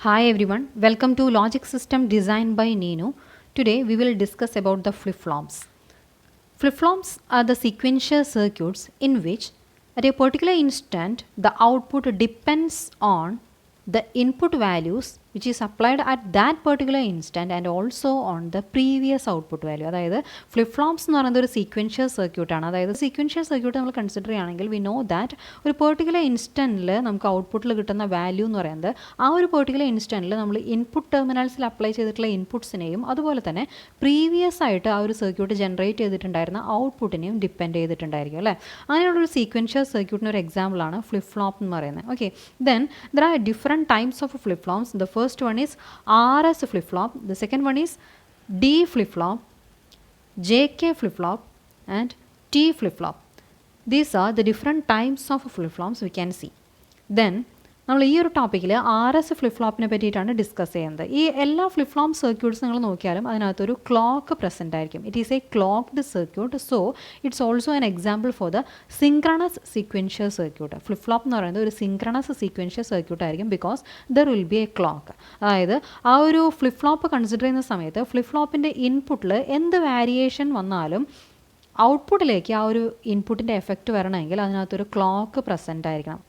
Hi everyone, welcome to Logic System Designed by Nino. Today we will discuss about the flip-flops. Flip-flops are the sequential circuits in which at a particular instant the output depends on the input values which is applied at that particular instant and also on the previous output value. അതായത് flip flops എന്ന് പറയുന്നത് ഒരു sequential സർക്യൂട്ടാണ്. അതായത് sequential circuit നമ്മൾ consider ചെയ്യുകയാണെങ്കിൽ we know that ഒരു particular ഇൻസ്റ്റൻറ്റിൽ നമുക്ക് ഔട്ട്പുട്ടിൽ കിട്ടുന്ന വാല്യൂ എന്ന് പറയുന്നത് ആ ഒരു പെർട്ടിക്കുലർ ഇൻസ്റ്റൻറ്റിൽ നമ്മൾ ഇൻപുട്ട് ടെർമിനൽസിൽ അപ്ലൈ ചെയ്തിട്ടുള്ള ഇൻപുട്സിനെയും അതുപോലെ തന്നെ പ്രീവിയസ് ആയിട്ട് ആ ഒരു സർക്യൂട്ട് ജനറേറ്റ് ചെയ്തിട്ടുണ്ടായിരുന്ന ഔട്ട്പുട്ടിനെയും ഡിപ്പെൻഡ് ചെയ്തിട്ടുണ്ടായിരിക്കും അല്ലേ. അങ്ങനെയുള്ളൊരു സീക്വൻഷ്യൽ സർക്യൂട്ടിന് ഒരു എക്സാമ്പിളാണ് ഫ്ലിപ്പ് ഫ്ലോപ്പ് എന്ന് പറയുന്നത്. Okay, then there are different types of flip flops. The first one is RS flip-flop, the second one is D flip-flop, JK flip-flop and T flip-flop. These are the different types of flip-flops we can see. Then നമ്മൾ ഈ ഒരു ടോപ്പിക്കിൽ RS flip ഫ്ലോപ്പിനെ പറ്റിയിട്ടാണ് discuss ചെയ്യുന്നത്. ഈ എല്ലാ flip flop circuits നിങ്ങൾ നോക്കിയാലും അതിനകത്തൊരു ക്ലോക്ക് പ്രസൻ്റ് ആയിരിക്കും. It is A clocked circuit. So it's also an example for the synchronous sequential circuit. Flip flop എന്ന് പറയുന്നത് ഒരു സിങ്ക്രണസ് സീക്വൻഷ്യൽ സർക്യൂട്ട് ആയിരിക്കും because there will B A clock. അതായത് ആ ഒരു ഫ്ലിപ്പ് ഫ്ലോപ്പ് കൺസിഡർ ചെയ്യുന്ന സമയത്ത് ഫ്ലിപ്പ് ഫ്ലോപ്പിൻ്റെ ഇൻപുട്ടിൽ എന്ത് വേരിയേഷൻ വന്നാലും ഔട്ട്പുട്ടിലേക്ക് ആ ഒരു ഇൻപുട്ടിൻ്റെ എഫക്റ്റ് വരണമെങ്കിൽ അതിനകത്തൊരു ക്ലോക്ക് പ്രസൻ്റ് ആയിരിക്കണം.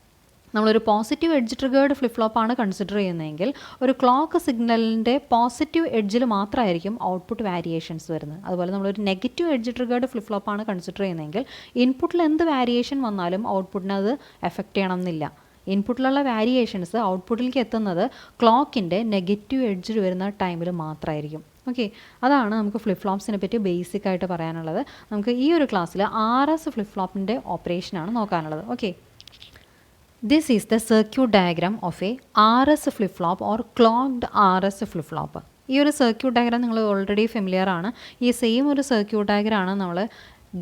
നമ്മളൊരു പോസിറ്റീവ് എഡ്ജ് ട്രിഗേർഡ് ഫ്ലിപ്പ് ഫ്ലോപ്പാണ് കൺസിഡർ ചെയ്യുന്നതെങ്കിൽ ഒരു ക്ലോക്ക് സിഗ്നലിൻ്റെ പോസിറ്റീവ് എഡ്ജിൽ മാത്രമായിരിക്കും ഔട്ട്പുട്ട് വേരിയേഷൻസ് വരുന്നത്. അതുപോലെ നമ്മളൊരു നെഗറ്റീവ് എഡ്ജ് ട്രിഗേർഡ് ഫ്ലിപ്പ് ഫ്ലോപ്പാണ് കൺസിഡർ ചെയ്യുന്നതെങ്കിൽ ഇൻപുട്ടിൽ എന്ത് വേരിയേഷൻ വന്നാലും ഔട്ട്പുട്ടിനെ അത് എഫക്റ്റ് ചെയ്യണം എന്നില്ല. ഇൻപുട്ടിലുള്ള വേരിയേഷൻസ് ഔട്ട്പുട്ടിലേക്ക് എത്തുന്നത് ക്ലോക്കിൻ്റെ നെഗറ്റീവ് എഡ്ജിൽ വരുന്ന ടൈമിൽ മാത്രമായിരിക്കും. ഓക്കെ, അതാണ് നമുക്ക് ഫ്ലിപ്പ് ഫ്ലോപ്സിനെ പറ്റി ബേസിക് ആയിട്ട് പറയാനുള്ളത്. നമുക്ക് ഈ ഒരു ക്ലാസ്സിൽ RS ഫ്ലിപ്പ് ഫ്ലോപ്പിൻ്റെ ഓപ്പറേഷനാണ് നോക്കാനുള്ളത്. Okay, this is the circuit diagram of a RS flip-flop or clocked RS flip-flop. ഈ ഒരു സർക്യൂട്ട് ഡയഗ്രാം നിങ്ങൾ ഓൾറെഡി ഫെമിലിയർ ആണ്. ഈ സെയിം ഒരു സർക്യൂട്ട് ഡയഗ്രാമാണ് നമ്മൾ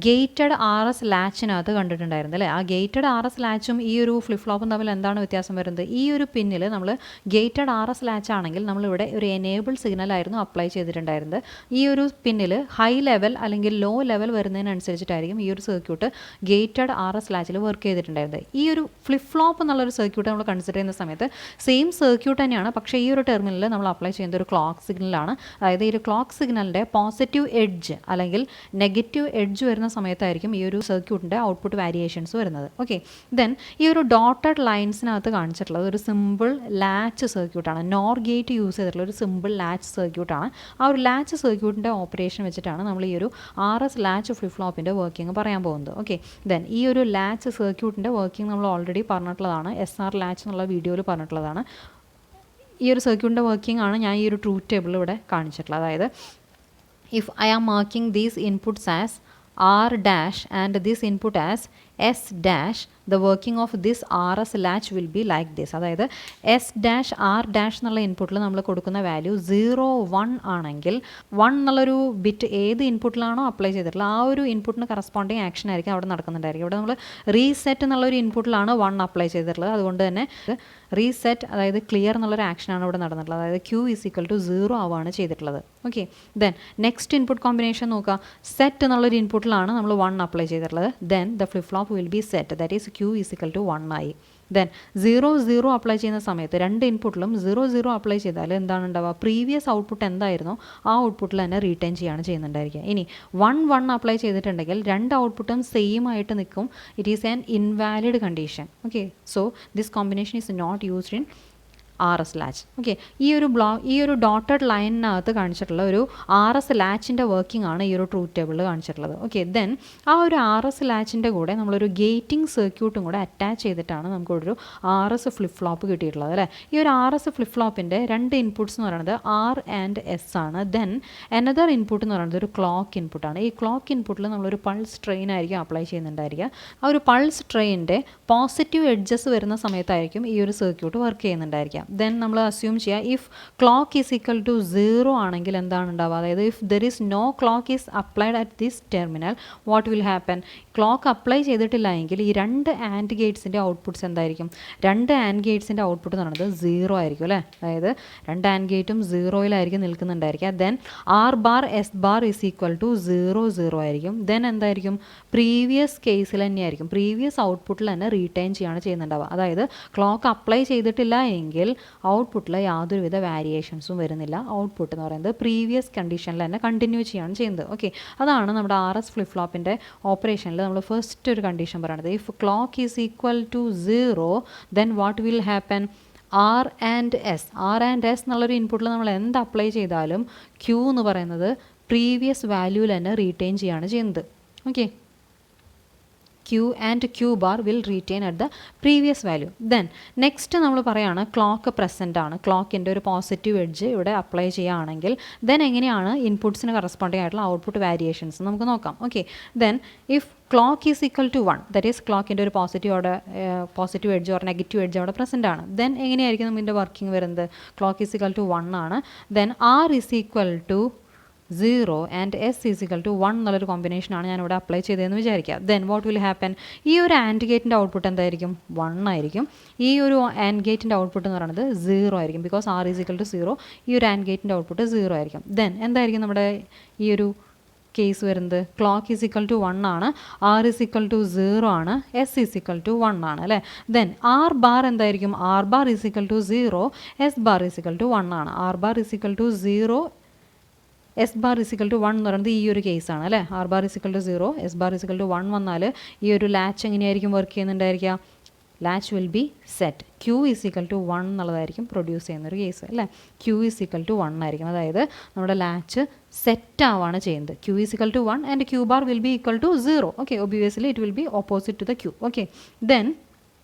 ഗേറ്റഡ് RS ലാച്ചിനകത്ത് കണ്ടിട്ടുണ്ടായിരുന്നത് അല്ലേ. ആ ഗേറ്റഡ് RS ലാച്ചും ഈ ഒരു ഫ്ലിപ്പ് ഫ്ലോപ്പും തമ്മിൽ എന്താണ് വ്യത്യാസം വരുന്നത്? ഈ ഒരു പിന്നിൽ നമ്മൾ ഗേറ്റഡ് RS ലാച്ച് ആണെങ്കിൽ നമ്മളിവിടെ ഒരു എനേബിൾ സിഗ്നലായിരുന്നു അപ്ലൈ ചെയ്തിട്ടുണ്ടായിരുന്നത്. ഈ ഒരു പിന്നിൽ ഹൈ ലെവൽ അല്ലെങ്കിൽ ലോ ലെവൽ വരുന്നതിനനുസരിച്ചിട്ടായിരിക്കും ഈ ഒരു സർക്യൂട്ട് ഗേറ്റഡ് RS ലാച്ചിൽ വർക്ക് ചെയ്തിട്ടുണ്ടായിരുന്നത്. ഈ ഒരു ഫ്ലിപ്പ് ഫ്ലോപ്പ് എന്നുള്ളൊരു സർക്യൂട്ട് നമ്മൾ കൺസിഡർ ചെയ്യുന്ന സമയത്ത് സെയിം സർക്യൂട്ട് തന്നെയാണ്, പക്ഷേ ഈ ഒരു ടെർമിനലിൽ നമ്മൾ അപ്ലൈ ചെയ്യുന്ന ഒരു ക്ലോക്ക് സിഗ്നലാണ്. അതായത് ഈ ഒരു ക്ലോക്ക് സിഗ്നലിൻ്റെ പോസിറ്റീവ് എഡ്ജ് അല്ലെങ്കിൽ നെഗറ്റീവ് എഡ്ജ് വരുന്ന സമയത്തായിരിക്കും ഈ ഒരു സർക്യൂട്ടിൻ്റെ ഔട്ട്പുട്ട് വേരിയേഷൻസ് വരുന്നത്. ഓക്കെ, ദെൻ ഈ ഒരു ഡോട്ടഡ് ലൈൻസിനകത്ത് കാണിച്ചിട്ടുള്ളത് ഒരു സിമ്പിൾ ലാച്ച് സർക്യൂട്ടാണ്. നോർ ഗേറ്റ് യൂസ് ചെയ്തിട്ടുള്ള ഒരു സിമ്പിൾ ലാച്ച് സർക്യൂട്ടാണ്. ആ ഒരു ലാച്ച് സർക്യൂട്ടിൻ്റെ ഓപ്പറേഷൻ വെച്ചിട്ടാണ് നമ്മൾ ഈ ഒരു RS ലാച്ച് ഫ്ലിപ്പ് ഫ്ലോപ്പിൻ്റെ വർക്കിംഗ് പറയാൻ പോകുന്നത്. ഓക്കെ, ദെൻ ഈ ഒരു ലാച്ച് സർക്യൂട്ടിൻ്റെ വർക്കിംഗ് നമ്മൾ ഓൾറെഡി പറഞ്ഞിട്ടുള്ളതാണ്. SR ലാച്ച് എന്നുള്ള വീഡിയോയിൽ പറഞ്ഞിട്ടുള്ളതാണ്. ഈ ഒരു സർക്യൂട്ടിൻ്റെ വർക്കിംഗ് ആണ് ഞാൻ ഈ ഒരു ട്രൂത്ത് ടേബിൾ ഇവിടെ കാണിച്ചിട്ടുള്ളത്. അതായത് if I am marking these inputs as R dash and this input as S dash, the working of this RS latch will be like this. അതായത് S dash R dash എന്നുള്ള ഇൻപുട്ടിൽ നമ്മൾ കൊടുക്കുന്ന value 0 1 ആണെങ്കിൽ 1 എന്നുള്ളൊരു ബിറ്റ് ഏത് ഇൻപുട്ടിലാണോ apply ചെയ്തിട്ടുള്ളത് ആ ഒരു ഇൻപുട്ടിന് കറസ്പോണ്ടിങ് ആക്ഷൻ ആയിരിക്കും അവിടെ നടക്കുന്നുണ്ടായിരിക്കും. ഇവിടെ നമ്മൾ റീസെറ്റ് എന്നുള്ളൊരു ഇൻപുട്ടിലാണ് 1 അപ്ലൈ ചെയ്തിട്ടുള്ളത്. അതുകൊണ്ട് തന്നെ റീസെറ്റ് അതായത് ക്ലിയർ എന്നുള്ളൊരു ആക്ഷനാണ് ഇവിടെ നടന്നിട്ടുള്ളത്. അതായത് Q = 0 ആവുകയാണ് ചെയ്തിട്ടുള്ളത്. Okay, then next input combination നോക്കുക. സെറ്റ് എന്നുള്ളൊരു ഇൻപുട്ടിലാണ് നമ്മൾ 1 അപ്ലൈ ചെയ്തിട്ടുള്ളത്. Then the flip flop will be set, that is Q = 1 ആയി. ദെൻ 0 0 അപ്ലൈ ചെയ്യുന്ന സമയത്ത് രണ്ട് ഇൻപുട്ടിലും 0 0 അപ്ലൈ ചെയ്താൽ എന്താണ് ഉണ്ടാവുക? പ്രീവിയസ് ഔട്ട്പുട്ട് എന്തായിരുന്നോ ആ ഔട്ട്പുട്ടിൽ തന്നെ റീറ്റെയിൻ ചെയ്യാണ് ചെയ്യുന്നുണ്ടായിരിക്കുക. ഇനി 1 1 അപ്ലൈ ചെയ്തിട്ടുണ്ടെങ്കിൽ രണ്ട് ഔട്ട്പുട്ടും സെയിം ആയിട്ട് നിൽക്കും. It is an invalid condition. Okay, so this combination is not used in RS latch. Okay, ഈ ഒരു ഡോട്ടഡ് ലൈനിനകത്ത് കാണിച്ചിട്ടുള്ള ഒരു RS ലാച്ചിൻ്റെ വർക്കിംഗ് ആണ് ഈ ഒരു ട്രൂത്ത് ടേബിളിൽ കാണിച്ചിട്ടുള്ളത്. ഓക്കെ, ദെൻ ആ ഒരു RS ലാച്ചിൻ്റെ കൂടെ നമ്മളൊരു ഗേറ്റിംഗ് സർക്യൂട്ടും കൂടെ അറ്റാച്ച് ചെയ്തിട്ടാണ് നമുക്കൊരു RS ഫ്ലിപ്പ് ഫ്ലോപ്പ് കിട്ടിയിട്ടുള്ളത് അല്ലേ. ഈ ഒരു RS ഫ്ലിപ്പ് ഫ്ലോപ്പിൻ്റെ രണ്ട് ഇൻപുട്ട്സ് എന്ന് പറയുന്നത് R ആൻഡ് S ആണ്. ദെൻ അനദർ ഇൻപുട്ട് എന്ന് പറയുന്നത് ഒരു ക്ലോക്ക് ഇൻപുട്ടാണ്. ഈ ക്ലോക്ക് ഇൻപുട്ടിൽ നമ്മളൊരു പൾസ് ട്രെയിൻ ആയിരിക്കും അപ്ലൈ ചെയ്യുന്നുണ്ടായിരിക്കുക. ആ ഒരു പൾസ് ട്രെയിനിൻ്റെ പോസിറ്റീവ് എഡ്ജസ് വരുന്ന സമയത്തായിരിക്കും ഈ ഒരു സർക്യൂട്ട് വർക്ക് ചെയ്യുന്നുണ്ടായിരിക്കുക. ദെൻ നമ്മൾ അസ്യൂം ചെയ്യുക if clock is equal to 0 ആണെങ്കിൽ എന്താണ് ഉണ്ടാവുക? അതായത് if there is no clock is applied at this terminal what will happen? Clock apply ചെയ്തിട്ടില്ല എങ്കിൽ ഈ രണ്ട് ആൻഡ് ഗേറ്റ്സിൻ്റെ ഔട്ട്പുട്ട്സ് എന്തായിരിക്കും? രണ്ട് ആൻഡ് ഗേറ്റ്സിൻ്റെ ഔട്ട്പുട്ട് എന്ന് പറയുന്നത് 0 ആയിരിക്കും അല്ലേ. അതായത് രണ്ട് ആൻഡ് ഗേറ്റും 0-യിലായിരിക്കും നിൽക്കുന്നുണ്ടായിരിക്കുക. Then R bar S bar is equal to 0 0 ആയിരിക്കും. ദെൻ എന്തായിരിക്കും? പ്രീവിയസ് കേസിൽ തന്നെയായിരിക്കും, പ്രീവിയസ് ഔട്ട്പുട്ടിൽ തന്നെ റീറ്റെയിൻ ചെയ്യാണ് ചെയ്യുന്നുണ്ടാവുക. അതായത് ക്ലോക്ക് അപ്ലൈ ചെയ്തിട്ടില്ല എങ്കിൽ ഔട്ട്പുട്ടിൽ യാതൊരുവിധ വേരിയേഷൻസും വരുന്നില്ല. ഔട്ട്പുട്ട് എന്ന് പറയുന്നത് പ്രീവിയസ് കണ്ടീഷനിൽ തന്നെ കണ്ടിന്യൂ ചെയ്യാണ് ചെയ്യുന്നത്. ഓക്കെ, അതാണ് നമ്മുടെ RS ഫ്ലിപ്പ് ഫ്ലോപ്പിൻ്റെ ഓപ്പറേഷനിൽ നമ്മൾ ഫസ്റ്റ് ഒരു കണ്ടീഷൻ പറയുന്നത്. If clock is equal to 0 then what will happen? R and S എന്നുള്ളൊരു ഇൻപുട്ടിൽ നമ്മൾ എന്ത് അപ്ലൈ ചെയ്താലും ക്യൂ എന്ന് പറയുന്നത് പ്രീവിയസ് വാല്യൂവിൽ തന്നെ റീറ്റെയിൻ ചെയ്യാണ് ചെയ്യുന്നത്. Okay, Q and Q bar will retain at the previous value. Then next നമ്മൾ പറയുകയാണ് ക്ലോക്ക് പ്രസൻ്റ് ആണ്, ക്ലോക്കിൻ്റെ ഒരു പോസിറ്റീവ് എഡ്ജ് ഇവിടെ അപ്ലൈ ചെയ്യുകയാണെങ്കിൽ ദെൻ എങ്ങനെയാണ് ഇൻപുട്സിന് കറസ്പോണ്ടിങ് ആയിട്ടുള്ള ഔട്ട്പുട്ട് വേരിയേഷൻസ് നമുക്ക് നോക്കാം. Okay, then if clock is equal to 1, that is ക്ലോക്കിൻ്റെ ഒരു positive edge or negative edge അവിടെ പ്രസൻ്റ് ആണ്. ദെൻ എങ്ങനെയായിരിക്കും നമ്മുടെ വർക്കിംഗ് വരുന്നത്? ക്ലോക്ക് ഈസ് ഈക്വൽ ടു 1 ആണ്. Then R is equal to 0 and S is equal to 1 എന്നുള്ളൊരു കോമ്പിനേഷനാണ് ഞാനിവിടെ അപ്ലൈ ചെയ്തതെന്ന് വിചാരിക്കുക. Then what will happen? ഈ ഒരു ആൻഡ് ഗേറ്റിൻ്റെ ഔട്ട്പുട്ട് എന്തായിരിക്കും? 1 ആയിരിക്കും. ഈ ഒരു ആൻഡ് ഗേറ്റിൻ്റെ ഔട്ട്പുട്ട് എന്ന് പറയുന്നത് 0 ആയിരിക്കും. Because R is equal to 0, ഈ ഒരു ആൻഡ് ഗേറ്റിൻ്റെ ഔട്ട്പുട്ട് 0 ആയിരിക്കും. ദെൻ എന്തായിരിക്കും നമ്മുടെ ഈ ഒരു കേസ് വരുന്നത്? ക്ലോക്ക് ഈസ് ഈക്വൽ ടു 1 ആണ്, R ഈസ് ഈക്വൽ ടു 0 ആണ്, S ഈസ് ഈക്വൽ ടു 1 ആണ് അല്ലേ. ദെൻ R ബാർ എന്തായിരിക്കും? R bar is equal to 0, S bar is equal to 1 ആണ്. R bar is equal to 0, S bar is equal to 1 എന്ന് പറയുന്നത് ഈ ഒരു കേസാണ് അല്ലേ. R bar is equal to 0, S bar is equal to 1 വന്നാൽ ഈ ഒരു ലാച്ച് എങ്ങനെയായിരിക്കും വർക്ക് ചെയ്യുന്നുണ്ടായിരിക്കുക? Latch will be set. Q is equal to 1 എന്നുള്ളതായിരിക്കും പ്രൊഡ്യൂസ് ചെയ്യുന്നൊരു കേസ് അല്ലേ. Q ഇസിക്കൽ ടു 1 ആയിരിക്കും, അതായത് നമ്മുടെ ലാച്ച് സെറ്റ് ആവാണ് ചെയ്യുന്നത്. Q is equal to 1 and Q bar will be equal to 0. Okay, obviously it will be opposite to the Q. Okay, then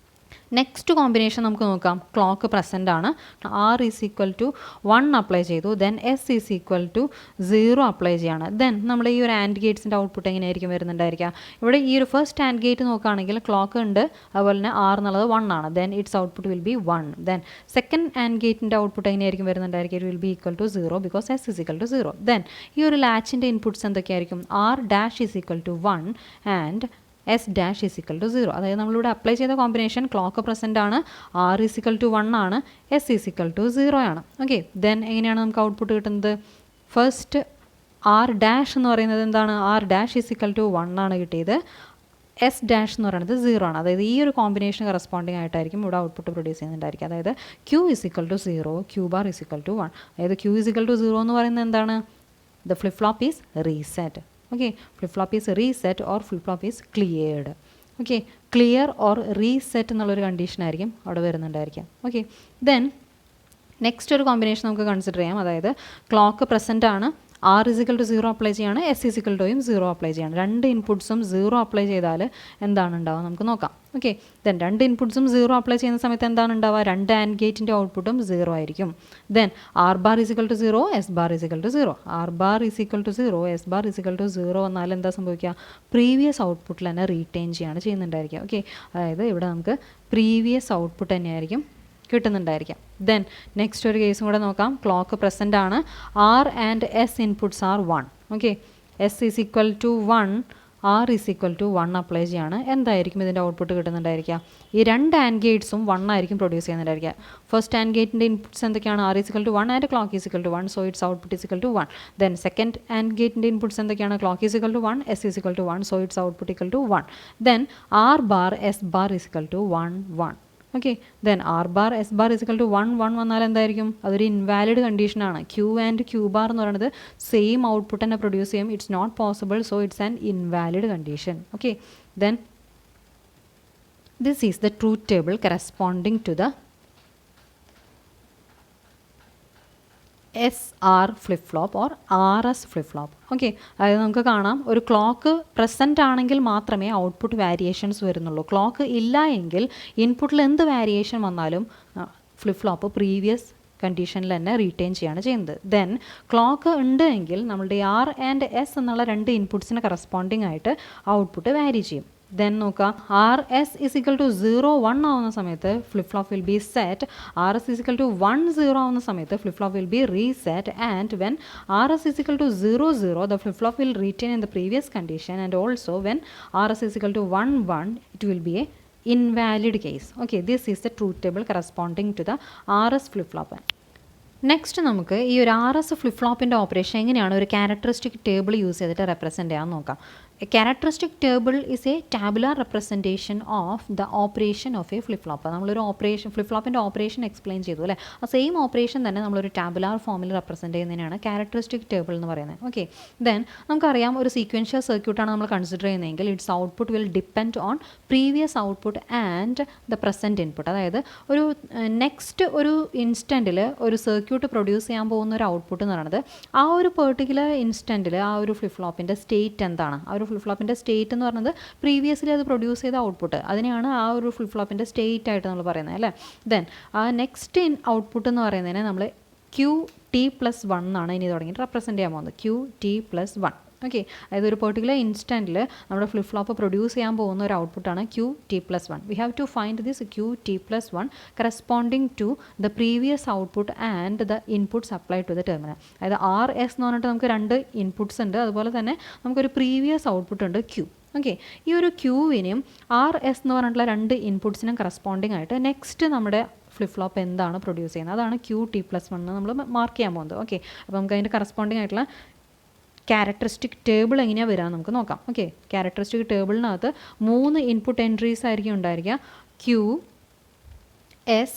next combination നമുക്ക് നോക്കാം. ക്ലോക്ക് പ്രസൻ്റ് ആണ്, R is equal to 1 apply ചെയ്തു, then S is equal to 0 apply ചെയ്യാണ്. Then നമ്മൾ ഈ ഒരു and ഗേറ്റ്സിൻ്റെ output എങ്ങനെയായിരിക്കും വരുന്നുണ്ടായിരിക്കുക? ഇവിടെ ഈ ഒരു ഫസ്റ്റ് ആൻഡ് ഗേറ്റ് നോക്കുകയാണെങ്കിൽ ക്ലോക്ക് ഉണ്ട്, അതുപോലെ തന്നെ R എന്നുള്ളത് 1 ആണ്. Then its output will be 1. Then second and ഗേറ്റിൻ്റെ ഔട്ട്പുട്ട് എങ്ങനെയായിരിക്കും വരുന്നുണ്ടായിരിക്കുക? It will be equal to 0 because S is equal to 0. Then ഈ ഒരു ലാച്ചിൻ്റെ ഇൻപുട്ട്സ് എന്തൊക്കെയായിരിക്കും? R dash is equal to 1 and S dash is equal to 0. അതായത് നമ്മളിവിടെ apply ചെയ്ത കോമ്പിനേഷൻ ക്ലോക്ക് പ്രസൻ്റ് ആണ്, R ഈസ് ഈക്വൽ ടു 1 ആണ്, S is equal to 0 ആണ്. ഓക്കെ, ദെൻ എങ്ങനെയാണ് നമുക്ക് ഔട്ട്പുട്ട് കിട്ടുന്നത്? ഫസ്റ്റ് R ഡാഷ് എന്ന് പറയുന്നത് എന്താണ്? R dash is equal to 1 ആണ് കിട്ടിയത്, S ഡാഷ് എന്ന് പറയുന്നത് 0 ആണ്. അതായത് ഈ ഒരു കോമ്പിനേഷൻ കറസ്പോണ്ടിങ് ആയിട്ടായിരിക്കും ഇവിടെ ഔട്ട്പുട്ട് പ്രൊഡ്യൂസ് ചെയ്യുന്നുണ്ടായിരിക്കും. അതായത് Q is equal to 0, Q bar is equal to 1. അതായത് Q ഈസ് ഈക്വൽ ടു 0 എന്ന് പറയുന്നത് എന്താണ്? The flip flop is reset. Okay, flip flop is reset or flip flop is cleared. Okay, clear or reset എന്നുള്ളൊരു കണ്ടീഷനായിരിക്കും അവിടെ വരുന്നുണ്ടായിരിക്കാം. Okay, then next ഒരു combination നമുക്ക് consider ചെയ്യാം. അതായത് ക്ലോക്ക് പ്രസൻ്റ് ആണ്, R ഇസിക്കൽ ടു 0 അപ്ലൈ ചെയ്യാണ്, S ഇസിക്കൽ ടുയും 0 അപ്ലൈ ചെയ്യാണ്. രണ്ട് ഇൻപുട്സും 0 അപ്ലൈ ചെയ്താൽ എന്താണ് ഉണ്ടാവുക നമുക്ക് നോക്കാം. ഓക്കെ, ദെൻ രണ്ട് ഇൻപുട്സും 0 അപ്ലൈ ചെയ്യുന്ന സമയത്ത് എന്താണ് ഉണ്ടാവുക? രണ്ട് ആൻഡ് ഗേറ്റിൻ്റെ ഔട്ട്പുട്ടും 0 ആയിരിക്കും. Then R bar is equal to 0, S bar is equal to 0. R bar is equal to 0, S bar is equal to 0 വന്നാൽ എന്താ സംഭവിക്കുക? പ്രീവിയസ് ഔട്ട്പുട്ടിൽ തന്നെ റീറ്റെയിൻ ചെയ്യാണ് ചെയ്യുന്നുണ്ടായിരിക്കുക. ഓക്കെ, അതായത് ഇവിടെ നമുക്ക് പ്രീവിയസ് ഔട്ട്പുട്ട് തന്നെയായിരിക്കും കിട്ടുന്നുണ്ടായിരിക്കാം. ദെൻ നെക്സ്റ്റ് ഒരു കേസും കൂടെ നോക്കാം. ക്ലോക്ക് പ്രസൻ്റ് ആണ്, R ആൻഡ് S inputs are 1. Okay, S is equal to 1, R is equal to 1 apply ചെയ്യാണ്. എന്തായിരിക്കും ഇതിൻ്റെ ഔട്ട്പുട്ട് കിട്ടുന്നുണ്ടായിരിക്കുക? ഈ രണ്ട് ആൻഡ് ഗേറ്റ്സും 1 ആയിരിക്കും പ്രൊഡ്യൂസ് ചെയ്യുന്നുണ്ടായിരിക്കുക. ഫസ്റ്റ് ആൻഡ് ഗേറ്റിൻ്റെ ഇൻപുട്ട്സ് എന്തൊക്കെയാണ്? R is equal to 1 and clock is equal to 1, so its output is equal to 1. Then second and ഗേറ്റിൻ്റെ ഇൻപുട്ട്സ് എന്തൊക്കെയാണ്? Clock is equal to 1, S is equal to 1, so its output equal to 1. Then R bar S bar is equal to 1, 1. Okay, then R bar S bar is equal to 1, 1 വന്നാൽ എന്തായിരിക്കും? അതൊരു invalid കണ്ടീഷനാണ്. Q and Q bar എന്ന് പറയുന്നത് same output തന്നെ produce ചെയ്യും. It's not possible, so it's an invalid condition. Okay, then this is the truth table corresponding to the SR flip flop or RS flip flop. Okay, അതായത് നമുക്ക് കാണാം ഒരു clock present ആണെങ്കിൽ മാത്രമേ output variations വരുന്നുള്ളൂ. Clock ഇല്ല എങ്കിൽ ഇൻപുട്ടിൽ എന്ത് വേരിയേഷൻ വന്നാലും ഫ്ലിപ്പ് ഫ്ലോപ്പ് പ്രീവിയസ് കണ്ടീഷനിൽ തന്നെ റീറ്റെയിൻ ചെയ്യാണ് ചെയ്യുന്നത്. ദെൻ ക്ലോക്ക് ഉണ്ട് എങ്കിൽ നമ്മളുടെ R ആൻഡ് S എന്നുള്ള രണ്ട് ഇൻപുട്ട്സിന് കറസ്പോണ്ടിങ് ആയിട്ട് ഔട്ട്പുട്ട് വാരി ചെയ്യും. ദെൻ നോക്കുക, RS ഇസിക്കൽ ടു 0, 1 ആവുന്ന സമയത്ത് flip flop will be set. RS is equal to 1, 0 ആവുന്ന സമയത്ത് flip flop will be reset. And when RS is equal to 0, 0 the flip flop will retain in the previous condition, and also when RS is equal to 1, 1 it will be a invalid case. Okay, this is the truth table corresponding to the RS flip flop. Next നമുക്ക് ഈ ഒരു RS flip ഫ്ലോപ്പിൻ്റെ operation എങ്ങനെയാണ് ഒരു characteristic table use ചെയ്തിട്ട് represent ചെയ്യാൻ നോക്കാം. A characteristic table is a tabular representation of the operation of a flip-flop. നമ്മളൊരു operation flip operation explain ചെയ്തു അല്ലേ, ആ സെയിം ഓപ്പറേഷൻ തന്നെ നമ്മളൊരു ടാബുലാർ ഫോമിൽ റെപ്രസെൻറ്റ് ചെയ്യുന്നതിനാണ് ക്യാരക്ടറിസ്റ്റിക് ടേബിൾ എന്ന് പറയുന്നത്. ഓക്കെ, ദെൻ നമുക്കറിയാം ഒരു സീക്വൻഷ്യൽ സർക്യൂട്ടാണ് നമ്മൾ കൺസിഡർ ചെയ്യുന്നതെങ്കിൽ it's output will depend on previous output and the present input. അതായത് ഒരു നെക്സ്റ്റ് ഒരു ഇൻസ്റ്റൻറ്റിൽ ഒരു സർക്യൂട്ട് പ്രൊഡ്യൂസ് ചെയ്യാൻ പോകുന്ന ഒരു ഔട്ട്പുട്ട് എന്ന് പറയുന്നത് ആ ഒരു പെർട്ടിക്കുലർ ഇൻസ്റ്റൻറ്റിൽ ആ ഒരു ഫ്ലിപ്പ് ഫ്ലോപ്പിൻ്റെ സ്റ്റേറ്റ് എന്താണ്, ആ ഒരു ഫ്ലിപ്പ് ഫ്ലോപ്പിൻ്റെ സ്റ്റേറ്റ് എന്ന് പറയുന്നത് പ്രീവിയസ്ലി അത് പ്രൊഡ്യൂസ് ചെയ്ത ഔട്ട്പുട്ട്, അതിനെയാണ് ആ ഒരു ഫ്ലിപ്പ് ഫ്ലോപ്പിൻ്റെ സ്റ്റേറ്റ് ആയിട്ട് നമ്മൾ പറയുന്നത് അല്ലേ. ദെൻ ആ നെക്സ്റ്റ് ഔട്ട്പുട്ട് എന്ന് പറയുന്നതിനെ നമ്മൾ QT+1 എന്നാണ് ഇനി തുടങ്ങിയിട്ട് റെപ്രസെൻറ്റ് ചെയ്യാൻ പോകുന്നത്. QT+1. ഓക്കെ, അതായത് ഒരു പെർട്ടിക്കുലർ ഇൻസ്റ്റൻറ്റിൽ നമ്മുടെ ഫ്ലിപ്പ് ഫ്ലോപ്പ് പ്രൊഡ്യൂസ് ചെയ്യാൻ പോകുന്ന ഒരു ഔട്ട്പുട്ടാണ് QT+1. We have to find this QT+1 corresponding to the previous output and the inputs apply to the terminal. അതായത് RS എന്ന് പറഞ്ഞിട്ട് നമുക്ക് രണ്ട് ഇൻപുട്ട്സ് ഉണ്ട്, അതുപോലെ തന്നെ നമുക്കൊരു പ്രീവിയസ് ഔട്ട്പുട്ട് ഉണ്ട് Q. ഓക്കെ, ഈ ഒരു Qവിനെയും RS എന്ന് പറഞ്ഞിട്ടുള്ള രണ്ട് ഇൻപുട്ട്സിനും കറസ്പോണ്ടിങ് ആയിട്ട് നെക്സ്റ്റ് നമ്മുടെ ഫ്ലിപ്പ് ഫ്ലോപ്പ് എന്താണ് പ്രൊഡ്യൂസ് ചെയ്യുന്നത് അതാണ് QT+1 എന്ന് നമ്മൾ മാർക്ക് ചെയ്യാൻ പോകുന്നത്. ഓക്കെ, അപ്പോൾ നമുക്ക് അതിൻ്റെ കറസ്പോണ്ടിങ് ആയിട്ടുള്ള ക്യാരക്ടറിസ്റ്റിക് ടേബിൾ എങ്ങനെയാണ് വരിക നമുക്ക് നോക്കാം. ഓക്കെ, ക്യാരക്ടറിസ്റ്റിക് ടേബിളിനകത്ത് 3 ഇൻപുട്ട് എൻട്രീസ് ആയിരിക്കും ഉണ്ടായിരിക്കുക. Q, S,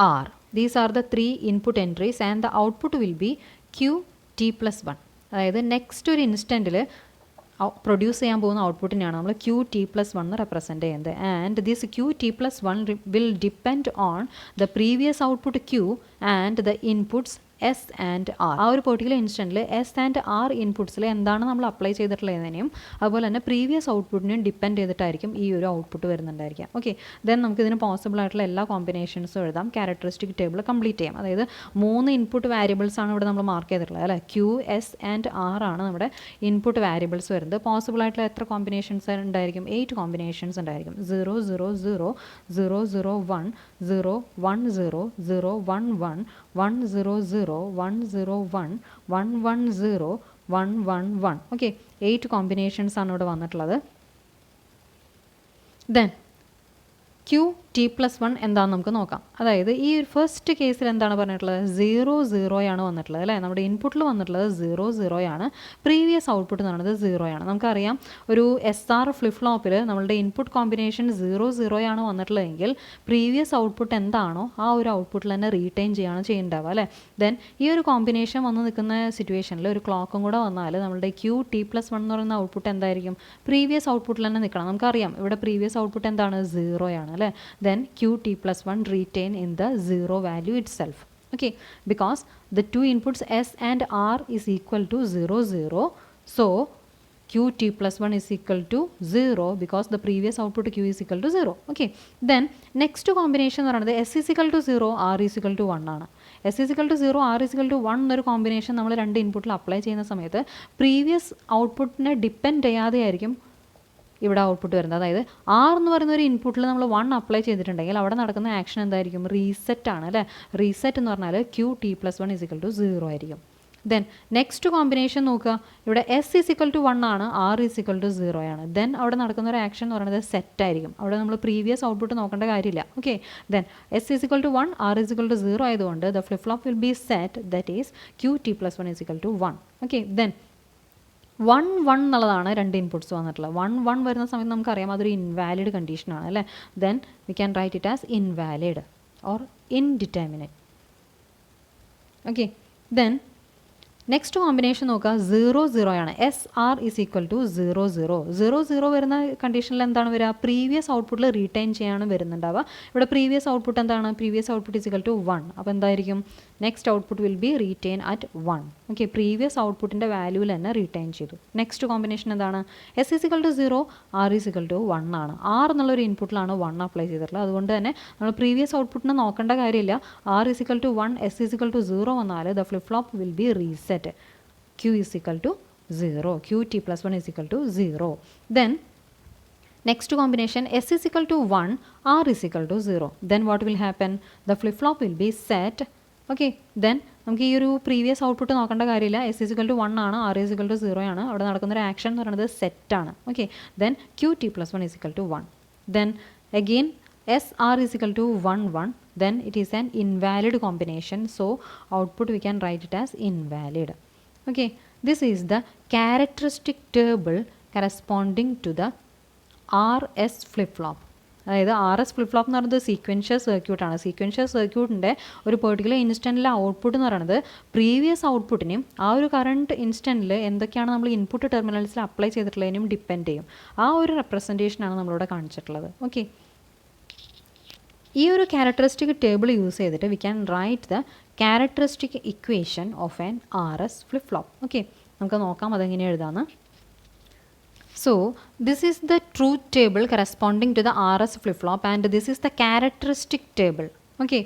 R. These are the 3 input entries and the output will be QT+1. അതായത് നെക്സ്റ്റ് ഒരു ഇൻസ്റ്റൻറ്റിൽ പ്രൊഡ്യൂസ് ചെയ്യാൻ പോകുന്ന ഔട്ട്പുട്ടിനെയാണ് നമ്മൾ QT+1 റെപ്രസെൻറ്റ് ചെയ്യുന്നത്. And this QT+1 will depend on the previous output Q and the inputs S and R. ആ ഒരു particular ഇൻസ്റ്റൻറ്റിൽ S and R ഇൻപുട്ട്സിൽ എന്താണ് നമ്മൾ അപ്ലൈ ചെയ്തിട്ടുള്ളതിനെയും അതുപോലെ തന്നെ പ്രീവിയസ് ഔട്ട്പുട്ടിനെയും ഡിപ്പെൻഡ് ചെയ്തിട്ടായിരിക്കും ഈ ഒരു ഔട്ട്പുട്ട് വരുന്നുണ്ടായിരിക്കാം. ഓക്കെ, ദെൻ നമുക്ക് ഇതിന് പോസിബിൾ ആയിട്ടുള്ള എല്ലാ കോമ്പിനേഷൻസും എഴുതാം, ക്യാരക്ടറിസ്റ്റിക് ടേബിൾ കംപ്ലീറ്റ് ചെയ്യാം. അതായത് 3 ഇൻപുട്ട് വാരിയബിൾസ് ആണ് ഇവിടെ നമ്മൾ മാർക്ക് ചെയ്തിട്ടുള്ളത് അല്ലേ. Q, S and R ആണ് നമ്മുടെ ഇൻപുട്ട് വാരിയബിൾസ് വരുന്നത്. പോസിബിൾ ആയിട്ടുള്ള എത്ര കോമ്പിനേഷൻസ് ഉണ്ടായിരിക്കും? 8 കോമ്പിനേഷൻസ് ഉണ്ടായിരിക്കും. 0 0 0 0 0 1 0 1 0 0 1 1 1 0 0 1 0 1 1 1 0 1 1 1. ഓക്കെ, 8 കോമ്പിനേഷൻസ് ആണ് ഇവിടെ വന്നിട്ടുള്ളത്. ദെൻ QT+1 എന്താണെന്ന് നമുക്ക് നോക്കാം. അതായത് ഈ ഫസ്റ്റ് കേസിൽ എന്താണ് പറഞ്ഞിട്ടുള്ളത്? 0 0 ആണ് വന്നിട്ടുള്ളത് അല്ലേ. നമ്മുടെ ഇൻപുട്ടിൽ വന്നിട്ടുള്ളത് 0 0 ആണ്, പ്രീവിയസ് ഔട്ട്പുട്ട് എന്ന് പറയുന്നത് 0 ആണ്. നമുക്കറിയാം ഒരു SR ഫ്ലിപ്പ് ഫ്ലോപ്പിൽ നമ്മളുടെ ഇൻപുട്ട് കോമ്പിനേഷൻ 0 0 ആണ് വന്നിട്ടുള്ളതെങ്കിൽ പ്രീവിയസ് ഔട്ട്പുട്ട് എന്താണോ ആ ഒരു ഔട്ട്പുട്ടിൽ തന്നെ റീറ്റെയിൻ ചെയ്യാണ് ചെയ്യേണ്ടാവുക അല്ലേ. ദെൻ ഈ ഒരു കോമ്പിനേഷൻ വന്ന് നിൽക്കുന്ന സിറ്റുവേഷനിൽ ഒരു ക്ലോക്കും കൂടെ വന്നാൽ നമ്മളുടെ QT+1 എന്ന് പറയുന്ന ഔട്ട്പുട്ട് എന്തായിരിക്കും? പ്രീവിയസ് ഔട്ട്പുട്ടിൽ തന്നെ നിൽക്കണം. നമുക്കറിയാം ഇവിടെ പ്രീവിയസ് ഔട്ട്പുട്ട് എന്താണ്? 0 ആണ് അല്ലേ. Then QT+1 retain in the 0 value itself. Okay, because the two inputs S and R is equal to 0 0, so QT+1 is equal to 0 because the previous output Q is equal to 0. Okay, then next combination എന്ന് പറയുന്നത് S is equal to 0, R is equal to 1 ആണ്. S is equal to 0, R is equal to 1 എന്നൊരു combination നമ്മൾ രണ്ട് ഇൻപുട്ടിൽ apply ചെയ്യുന്ന സമയത്ത് previous ഔട്ട്പുട്ടിനെ ഡിപ്പെൻഡ് ചെയ്യാതെ ആയിരിക്കും ഇവിടെ ഔട്ട്പുട്ട് വരുന്നത്. അതായത് R എന്ന് പറയുന്ന ഒരു ഇൻപുട്ടിൽ നമ്മൾ 1 അപ്ലൈ ചെയ്തിട്ടുണ്ടെങ്കിൽ അവിടെ നടക്കുന്ന ആക്ഷൻ എന്തായിരിക്കും? റീസെറ്റ് ആണ് അല്ലേ. റീസെറ്റ് എന്ന് പറഞ്ഞാൽ QT+1 is equal to 0 ആയിരിക്കും. ദെൻ നെക്സ്റ്റ് കോമ്പിനേഷൻ നോക്കുക. ഇവിടെ S is equal to 1 ആണ്, R is equal to 0 ആണ്. ദെൻ അവിടെ നടക്കുന്ന ഒരു ആക്ഷൻ എന്ന് പറയുന്നത് സെറ്റ് ആയിരിക്കും. അവിടെ നമ്മൾ പ്രീവിയസ് ഔട്ട്പുട്ട് നോക്കേണ്ട കാര്യമില്ല. Okay, then S is equal to 1, R is equal to 0 ആയതുകൊണ്ട് the flip flop will be set, that is QT+1 is equal to 1. Okay, then 1 1 എന്നുള്ളതാണ് രണ്ട് ഇൻപുട്ട്സ് വന്നിട്ടുള്ളത്. 1 1 വരുന്ന സമയത്ത് നമുക്കറിയാം അതൊരു ഇൻവാലിഡ് കണ്ടീഷനാണ് അല്ലേ. Then we can write it as invalid or indeterminate. Okay, then next combination നോക്കുക. 0 0 ആണ്. SR is equal to 0 0. 0 0 വരുന്ന കണ്ടീഷനിൽ എന്താണ് വരിക? പ്രീവിയസ് ഔട്ട്പുട്ടിൽ റീറ്റെയിൻ ചെയ്യാണ് വരുന്നുണ്ടാവുക. ഇവിടെ പ്രീവിയസ് ഔട്ട്പുട്ട് എന്താണ്? Previous output is equal to 1. അപ്പോൾ എന്തായിരിക്കും? Next output will be retain at 1. Okay, previous ഔട്ട്പുട്ടിൻ്റെ വാല്യൂവിൽ തന്നെ റീറ്റെയിൻ ചെയ്തു. നെക്സ്റ്റ് കോമ്പിനേഷൻ എന്താണ്? S is equal to 0, R is equal to 1 ആണ്. R എന്നുള്ളൊരു ഇൻപുട്ടിലാണ് 1 അപ്ലൈ ചെയ്തിട്ടുള്ളത്. അതുകൊണ്ട് തന്നെ നമ്മൾ പ്രീവിയസ് ഔട്ട്പുട്ടിനെ നോക്കേണ്ട കാര്യമില്ല. R is equal to 1, S is equal to 0 വന്നാൽ the flip flop will be reset. Q is equal to 0. QT+1 is equal to 0. Then next combination, S is equal to 1, R is equal to 0. Then what will happen? The flip flop will be set. Okay, then നമുക്ക് ഈ ഒരു previous output നോക്കേണ്ട കാര്യമില്ല. S is equal to 1 ആണ്, R is equal to 0 ആണ്. അവിടെ നടക്കുന്നൊരു action എന്ന് പറയുന്നത് സെറ്റ് ആണ്. Okay, then QT+1 is equal to 1. Then again SR is equal to 1 1. Then it is an invalid combination. So output we can write it as invalid. Okay, this is the characteristic table corresponding to the RS flip-flop. അതായത് RS flip-flop എന്ന് പറയുന്നത് sequential സർക്യൂട്ടാണ്. Sequential സർക്യൂട്ടിൻ്റെ ഒരു particular ഇൻസ്റ്റൻറ്റിലെ output എന്ന് പറയുന്നത് previous ഔട്ട്പുട്ടിനെയും ആ ഒരു current ഇൻസ്റ്റൻറ്റിൽ എന്തൊക്കെയാണ് നമ്മൾ ഇൻപുട്ട് ടെർമിനൽസിൽ അപ്ലൈ ചെയ്തിട്ടുള്ളതിനും ഡിപ്പെൻഡ് ചെയ്യും. ആ ഒരു റെപ്രസെൻറ്റേഷനാണ് നമ്മളിവിടെ കാണിച്ചിട്ടുള്ളത്. ഓക്കെ, ഈ ഒരു ക്യാരക്ടറിസ്റ്റിക് ടേബിൾ യൂസ് ചെയ്തിട്ട് we can write the characteristic equation of an RS flip-flop. Okay, നമുക്ക് നോക്കാം അതെങ്ങനെ എഴുതാമെന്ന്. So this is the truth table corresponding to the RS flip-flop and this is the characteristic table. Okay,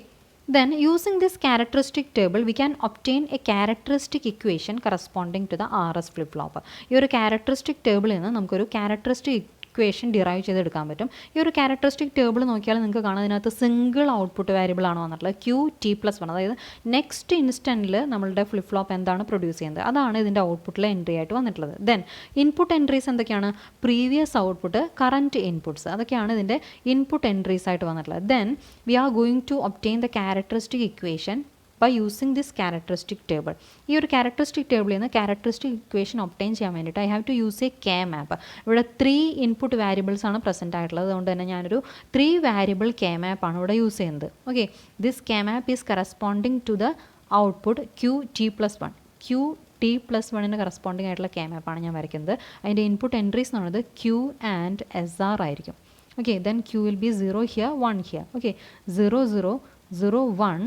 then using this characteristic table we can obtain a characteristic equation corresponding to the RS flip-flop. ഈ ഒരു characteristic table നിന്ന് നമുക്കൊരു characteristic equation derive ചെയ്തെടുക്കാൻ പറ്റും. ഈ ഒരു characteristic table നോക്കിയാൽ നിങ്ങൾക്ക് കാണാം ഇതിനകത്ത് സിംഗിൾ ഔട്ട്പുട്ട് വേരിയബിൾ ആണ് വന്നിട്ടുള്ളത് QT+1. അതായത് നെക്സ്റ്റ് ഇൻസ്റ്റൻറ്റിൽ നമ്മളുടെ ഫ്ലിപ്പ് ഫ്ലോപ്പ് എന്താണ് പ്രൊഡ്യൂസ് ചെയ്യുന്നത് അതാണ് ഇതിൻ്റെ ഔട്ട്പുട്ടിലെ എൻട്രി ആയിട്ട് വന്നിട്ടുള്ളത്. ദെൻ ഇൻപുട്ട് എൻട്രീസ് എന്തൊക്കെയാണ്? പ്രീവിയസ് ഔട്ട്പുട്ട്, കറൻറ്റ് ഇൻപുട്ട്സ്, അതൊക്കെയാണ് ഇതിൻ്റെ ഇൻപുട്ട് എൻട്രീസ് ആയിട്ട് വന്നിട്ടുള്ളത്. Then we are going to obtain the characteristic equation by using this characteristic table. ഈ ഒരു ക്യാരക്ടറിസ്റ്റിക് ടേബിളിൽ നിന്ന് ക്യാരക്ടറിസ്റ്റിക് ഇക്വേഷൻ ഒബ്റ്റെയിൻ ചെയ്യാൻ വേണ്ടിയിട്ട് I have to use a K map. ഇവിടെ 3 ഇൻപുട്ട് വാരിയബിൾസ് ആണ് പ്രസൻറ്റ് ആയിട്ടുള്ളത്. അതുകൊണ്ട് തന്നെ ഞാനൊരു 3 വാരിയബിൾ കെ മാപ്പാണ് ഇവിടെ യൂസ് ചെയ്യുന്നത്. Okay, this K map is corresponding to the output QT+1. QT+1 corresponding ആയിട്ടുള്ള കെ മാപ്പാണ് ഞാൻ വരയ്ക്കുന്നത്. അതിൻ്റെ ഇൻപുട്ട് എൻട്രീസ് എന്ന് പറയുന്നത് Q and SR ആയിരിക്കും. Okay, then Q will be 0 here, 1 here. Okay, 0 0 0 1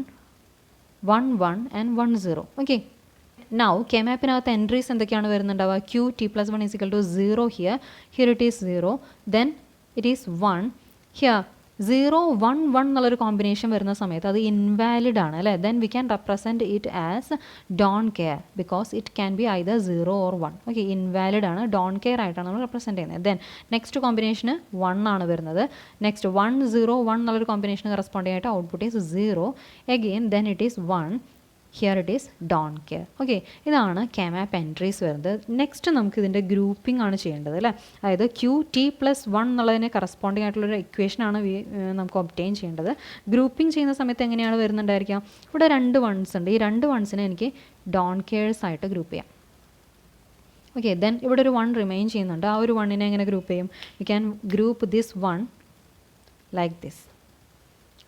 1 1 and 1 0. Okay, now K-mapinathu entries എന്തൊക്കെയാണ് വരുന്നുണ്ടാവുക? QT+1 is equal to 0 here, here it is 0, then it is 1 here. 0 1 1 എന്നുള്ളൊരു combination വരുന്ന സമയത്ത് അത് invalid ആണ് അല്ലേ. Then we can represent it as don't care because it can be either 0 or 1. Okay, invalid ആണ്, don't care ആയിട്ടാണ് നമ്മൾ represent ചെയ്യുന്നത്. ദെൻ നെക്സ്റ്റ് കോമ്പിനേഷന് 1 ആണ് വരുന്നത്. നെക്സ്റ്റ് 1 0 1 എന്നുള്ളൊരു കോമ്പിനേഷന് കറസ്പോണ്ടിങ് ആയിട്ട് output is 0 again, then it is 1, here it is don't care. Okay, ഇതാണ് കെ-മാപ്പ് entries വരുന്നത്. നെക്സ്റ്റ് നമുക്ക് ഇതിൻ്റെ ഗ്രൂപ്പിംഗ് ആണ് ചെയ്യേണ്ടത് അല്ലേ. അതായത് QT+1 എന്നുള്ളതിന് കറസ്പോണ്ടിങ് ആയിട്ടുള്ളൊരു ഇക്വേഷനാണ് നമുക്ക് ഒബ്റ്റെയിൻ ചെയ്യേണ്ടത്. ഗ്രൂപ്പിംഗ് ചെയ്യുന്ന സമയത്ത് എങ്ങനെയാണ് വരുന്നുണ്ടായിരിക്കാം? ഇവിടെ 2 വൺസ് ഉണ്ട്. ഈ 2 വൺസിനെ എനിക്ക് ഡോൺ കെയേഴ്സ് ആയിട്ട് ഗ്രൂപ്പ് ചെയ്യാം. ഓക്കെ, ദെൻ ഇവിടെ ഒരു 1 റിമെയിൻ ചെയ്യുന്നുണ്ട്. ആ ഒരു 1നെ എങ്ങനെ ഗ്രൂപ്പ് ചെയ്യും? You can group this 1 like this.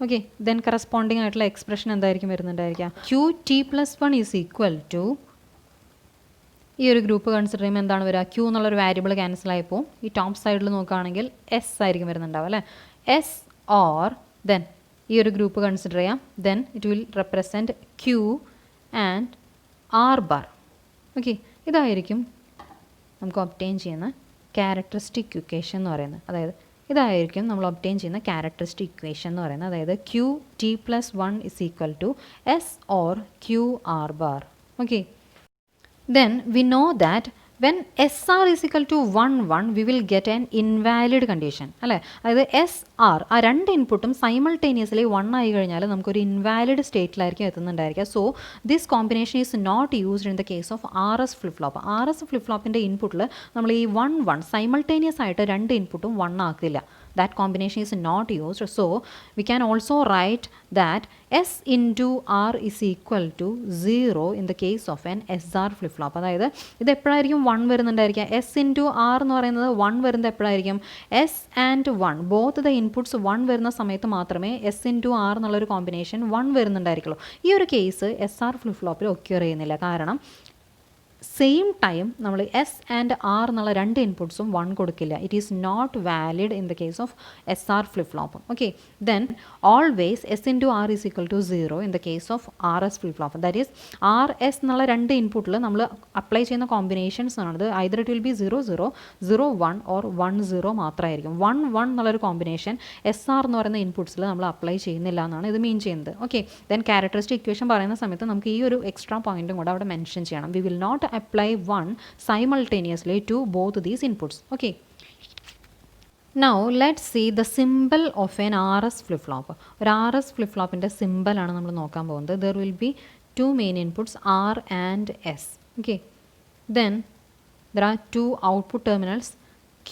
Okay, then corresponding ആയിട്ടുള്ള എക്സ്പ്രഷൻ എന്തായിരിക്കും വരുന്നുണ്ടായിരിക്കുക? QT+1 ഈസ് ഈക്വൽ ടു, ഈ ഒരു ഗ്രൂപ്പ് കൺസിഡർ ചെയ്യുമ്പോൾ എന്താണ് വരിക? Q എന്നുള്ളൊരു വാരിയബിൾ ക്യാൻസൽ ആയിപ്പോൾ ഈ ടോപ്പ് സൈഡിൽ നോക്കുകയാണെങ്കിൽ S ആയിരിക്കും വരുന്നുണ്ടാവും അല്ലേ. S ഓർ ദെൻ ഈ ഒരു ഗ്രൂപ്പ് കൺസിഡർ ചെയ്യാം. Then it will represent Q and R⁻. Okay, ഇതായിരിക്കും നമുക്ക് ഒബ്റ്റെയിൻ ചെയ്യുന്ന ക്യാരക്ടറിസ്റ്റിക് ഇക്വേഷൻ എന്ന് പറയുന്നത്. അതായത് ഇതായിരിക്കും നമ്മൾ ഒബ്റ്റെയിൻ ചെയ്യുന്ന ക്യാരക്ടറിസ്റ്റിക് ഇക്വേഷൻ എന്ന് പറയുന്നത്. അതായത് QT+1 is equal to S or QR'. Okay, then we know that when SR is equal to 1 1 we will get an invalid condition അല്ലേ. അതായത് SR ആ 2 ഇൻപുട്ടും സൈമൾട്ടേനിയസ്ലി 1 ആയി കഴിഞ്ഞാൽ നമുക്കൊരു ഇൻവാലിഡ് സ്റ്റേറ്റിലായിരിക്കും എത്തുന്നുണ്ടായിരിക്കുക. So this combination is not used in the case of RS flip flop. RS ഫ്ലിപ്പ്-ഫ്ലോപ്പിൻ്റെ ഇൻപുട്ടിൽ നമ്മൾ ഈ 1 1 സൈമൾട്ടേനിയസ് ആയിട്ട് 2 ഇൻപുട്ടും 1 ആക്കില്ല. That combination is not used. So we can also write that S into R is equal to 0 in the case of an SR flip-flop. അതായത് ഇത് എപ്പോഴായിരിക്കും 1 വരുന്നുണ്ടായിരിക്കുക? S into R എന്ന് പറയുന്നത് 1 വരുന്നത് എപ്പോഴായിരിക്കും? S and 1 both the inputs 1 വരുന്ന സമയത്ത് മാത്രമേ S into R എന്നുള്ളൊരു കോമ്പിനേഷൻ 1 വരുന്നുണ്ടായിരിക്കുള്ളൂ. ഈ ഒരു കേസ് SR ഫ്ലിപ്പ്-ഫ്ലോപ്പിൽ ഒക്യൂർ ചെയ്യുന്നില്ല. കാരണം സെയിം ടൈം നമ്മൾ S ആൻഡ് R എന്നുള്ള 2 ഇൻപുട്സും 1 കൊടുക്കില്ല. It is not valid in the case of SR ഫ്ലിപ്പ്-ഫ്ലോപ്പ്. Okay, then always S into R is equal to 0 in the case of RS ഫ്ലിപ്പ്-ഫ്ലോപ്പ്. That is RS എന്നുള്ള 2 ഇൻപുട്ടിൽ നമ്മൾ apply ചെയ്യുന്ന കോമ്പിനേഷൻസ് ആണത് either it will B 0 0 0 1 or 1 0 മാത്രമായിരിക്കും. 1 1 എന്നുള്ളൊരു combination SR എന്ന് പറയുന്ന ഇൻപുട്സിൽ നമ്മൾ അപ്ലൈ ചെയ്യുന്നില്ല എന്നാണ് ഇത് മീൻ ചെയ്യുന്നത്. ഓക്കെ, ദെൻ ക്യാരക്ടറിസ്റ്റിക് ഇക്വേഷൻ പറയുന്ന സമയത്ത് നമുക്ക് ഈ ഒരു എക്സ്ട്രാ പോയിന്റും കൂടെ അവിടെ മെൻഷൻ ചെയ്യണം. We will not apply 1 simultaneously to both these inputs. Okay, now let's see the symbol of an RS flip-flop. ഒരു RS flip-flopൻ്റെ symbol ആണ് നമ്മൾ നോക്കാൻ പോകുന്നത്. There will be 2 main inputs R and S. Okay, then there are 2 output terminals Q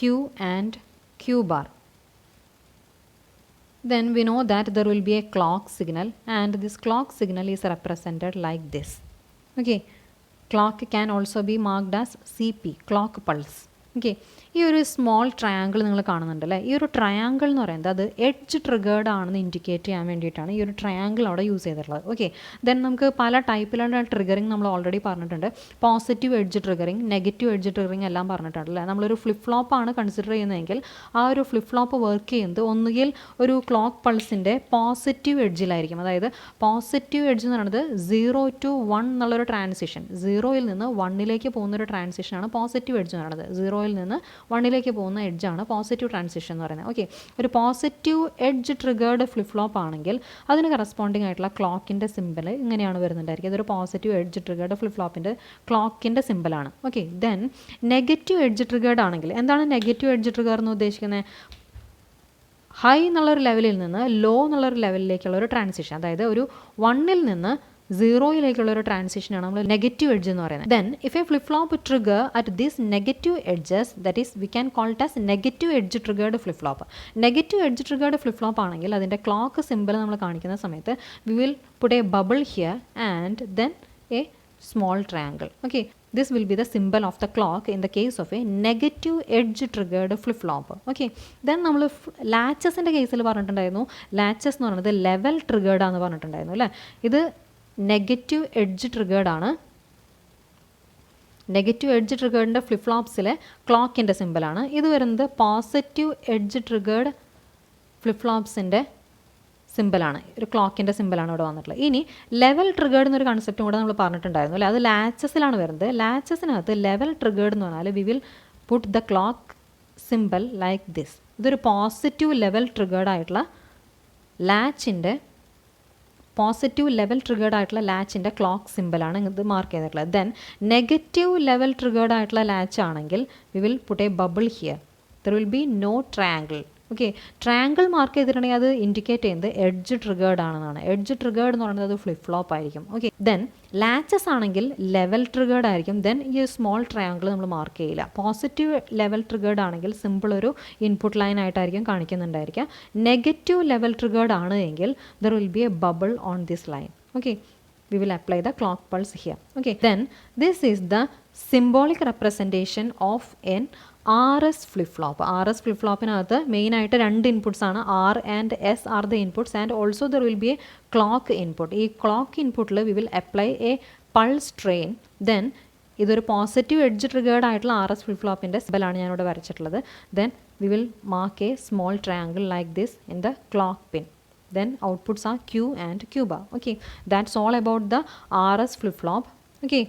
and Q'. Then we know that there will be a clock signal and this clock signal is represented like this. Okay, Clock can also be marked as CP, clock pulse. Okay, ഈ ഒരു small triangle നിങ്ങൾ കാണുന്നുണ്ടല്ലേ. ഈ ഒരു triangle എന്ന് പറയുന്നത് അത് edge triggered ആണെന്ന് indicate ചെയ്യാൻ വേണ്ടിയിട്ടാണ് ഈ ഒരു ട്രയാങ്കിൾ അവിടെ യൂസ് ചെയ്തിട്ടുള്ളത്. ഓക്കെ, ദെൻ നമുക്ക് പല ടൈപ്പിലുള്ള ട്രിഗറിങ് നമ്മൾ ഓൾറെഡി പറഞ്ഞിട്ടുണ്ട്. Positive edge triggering, negative edge triggering എല്ലാം പറഞ്ഞിട്ടുണ്ടല്ലേ. നമ്മളൊരു ഫ്ലിപ്പ് ഫ്ലോപ്പ് ആണ് കൺസിഡർ ചെയ്യുന്നതെങ്കിൽ ആ ഒരു ഫ്ലിപ്പ് ഫ്ലോപ്പ് വർക്ക് ചെയ്യുന്നത് ഒന്നുകിൽ ഒരു ക്ലോക്ക് പൾസിൻ്റെ പോസിറ്റീവ് എഡ്ജിലായിരിക്കും. അതായത് പോസിറ്റീവ് എഡ്ജ് എന്ന് പറയുന്നത് 0 to 1 എന്നുള്ളൊരു ട്രാൻസിഷൻ, 0യിൽ നിന്ന് 1ലേക്ക് പോകുന്നൊരു ട്രാൻസിഷനാണ് പോസിറ്റീവ് എഡ്ജ് എന്ന് പറയുന്നത്. 0യിൽ നിന്ന് 1ലേക്ക് പോകുന്ന എഡ്ജാണ് പോസിറ്റീവ് ട്രാൻസിഷൻ എന്ന് പറയുന്നത്. ഓക്കെ, ഒരു positive edge triggered flip flop ആണെങ്കിൽ അതിന് കറസ്പോണ്ടിങ് ആയിട്ടുള്ള ക്ലോക്കിൻ്റെ സിമ്പിൾ ഇങ്ങനെയാണ് വരുന്നുണ്ടായിരിക്കും. അതൊരു പോസിറ്റീവ് എഡ്ജ് ട്രിഗേർഡ് ഫ്ലിപ്പ് ഫ്ലോപ്പിൻ്റെ ക്ലോക്കിൻ്റെ സിമ്പിളാണ്. Okay, then negative edge triggered ആണെങ്കിൽ എന്താണ് നെഗറ്റീവ് എഡ്ജ് ട്രിഗർ എന്ന് ഉദ്ദേശിക്കുന്നത്? ഹൈ എന്നുള്ളൊരു ലെവലിൽ നിന്ന് ലോ എന്നുള്ളൊരു ലെവലിലേക്കുള്ള ഒരു ട്രാൻസിഷൻ, അതായത് ഒരു 1ൽ നിന്ന് 0യിലേക്കുള്ള ഒരു ട്രാൻസിഷനാണ് നമ്മൾ നെഗറ്റീവ് എഡ്ജ് എന്ന് പറയുന്നത്. Then if A flip flop trigger at this negative edges, that is we can call it as negative edge triggered flip flop. Negative edge triggered flip flop ആണെങ്കിൽ അതിൻ്റെ ക്ലോക്ക് സിമ്പിൾ നമ്മൾ കാണിക്കുന്ന സമയത്ത് V will put a bubble here and then A small triangle. Okay, this will be the symbol of the clock in the case of a negative edge triggered flip flop. Okay, then നമ്മൾ ലാച്ചസിൻ്റെ കേസിൽ പറഞ്ഞിട്ടുണ്ടായിരുന്നു, latches എന്ന് പറയുന്നത് level triggered ആണെന്ന് പറഞ്ഞിട്ടുണ്ടായിരുന്നു അല്ലേ. ഇത് negative edge triggered ആണ്. നെഗറ്റീവ് എഡ്ജ് ട്രിഗേർഡിൻ്റെ ഫ്ലിപ്പ് ഫ്ലോപ്സിലെ ക്ലോക്കിൻ്റെ സിമ്പിളാണ്. ഇത് വരുന്നത് പോസിറ്റീവ് എഡ്ജ് ട്രിഗേർഡ് ഫ്ലിപ്പ് ഫ്ലോപ്സിൻ്റെ സിമ്പിളാണ്, ഒരു ക്ലോക്കിൻ്റെ സിമ്പിളാണ് ഇവിടെ വന്നിട്ടുള്ളത്. ഇനി ലെവൽ ട്രിഗേർഡ് എന്നൊരു കൺസെപ്റ്റും കൂടെ നമ്മൾ പറഞ്ഞിട്ടുണ്ടായിരുന്നു അല്ലേ. അത് ലാച്ചസിലാണ് വരുന്നത്. ലാച്ചസിനകത്ത് ലെവൽ ട്രിഗേർഡ് എന്ന് പറഞ്ഞാൽ we will put the clock symbol like this. ഇതൊരു പോസിറ്റീവ് ലെവൽ ട്രിഗേർഡ് ആയിട്ടുള്ള ലാച്ചിൻ്റെ ക്ലോക്ക് സിമ്പിളാണ് ഇത് മാർക്ക് ചെയ്തിട്ടുള്ളത്. ദെൻ നെഗറ്റീവ് ലെവൽ ട്രിഗേർഡ് ആയിട്ടുള്ള ലാച്ച് ആണെങ്കിൽ we will put a bubble here. There will be no triangle. Okay, triangle mark ചെയ്തിട്ടുണ്ടെങ്കിൽ അത് ഇൻഡിക്കേറ്റ് ചെയ്യുന്നത് എഡ്ജ് ട്രിഗേർഡ് ആണെന്നാണ്. എഡ്ജ് ട്രിഗേർഡ് എന്ന് പറയുന്നത് അത് ഫ്ലിപ്പ് ഫ്ലോപ്പ് ആയിരിക്കും. ഓക്കെ, ദെൻ ലാച്ചസ് ആണെങ്കിൽ ലെവൽ ട്രിഗേർഡ് ആയിരിക്കും. ദെൻ ഈ സ്മോൾ ട്രയാങ്കിൾ നമ്മൾ മാർക്ക് ചെയ്യില്ല. പോസിറ്റീവ് ലെവൽ ട്രിഗേർഡ് ആണെങ്കിൽ സിമ്പിൾ ഒരു ഇൻപുട്ട് ലൈൻ ആയിട്ടായിരിക്കും കാണിക്കുന്നുണ്ടായിരിക്കുക. നെഗറ്റീവ് ലെവൽ ട്രിഗേർഡ് ആണ് എങ്കിൽ there will B A bubble on this line. Okay, we will apply the clock pulse here. Okay, then this is the symbolic representation of an RS flip flop. RS flip flopinathu main ആയിട്ട് രണ്ട് inputs ആണ്. R and S are the inputs and also there will be a clock input. ഈ clock inputൽ we will apply a pulse train. Then ഇതൊരു positive edge triggered ആയിട്ടുള്ള RS flip flopൻ്റെ സിമ്പലാണ് ഞാനിവിടെ വരച്ചിട്ടുള്ളത്. Then we will mark a small triangle like this in the clock pin. Then outputs are Q and Q bar. Okay, that's all about the RS flip flop. Okay.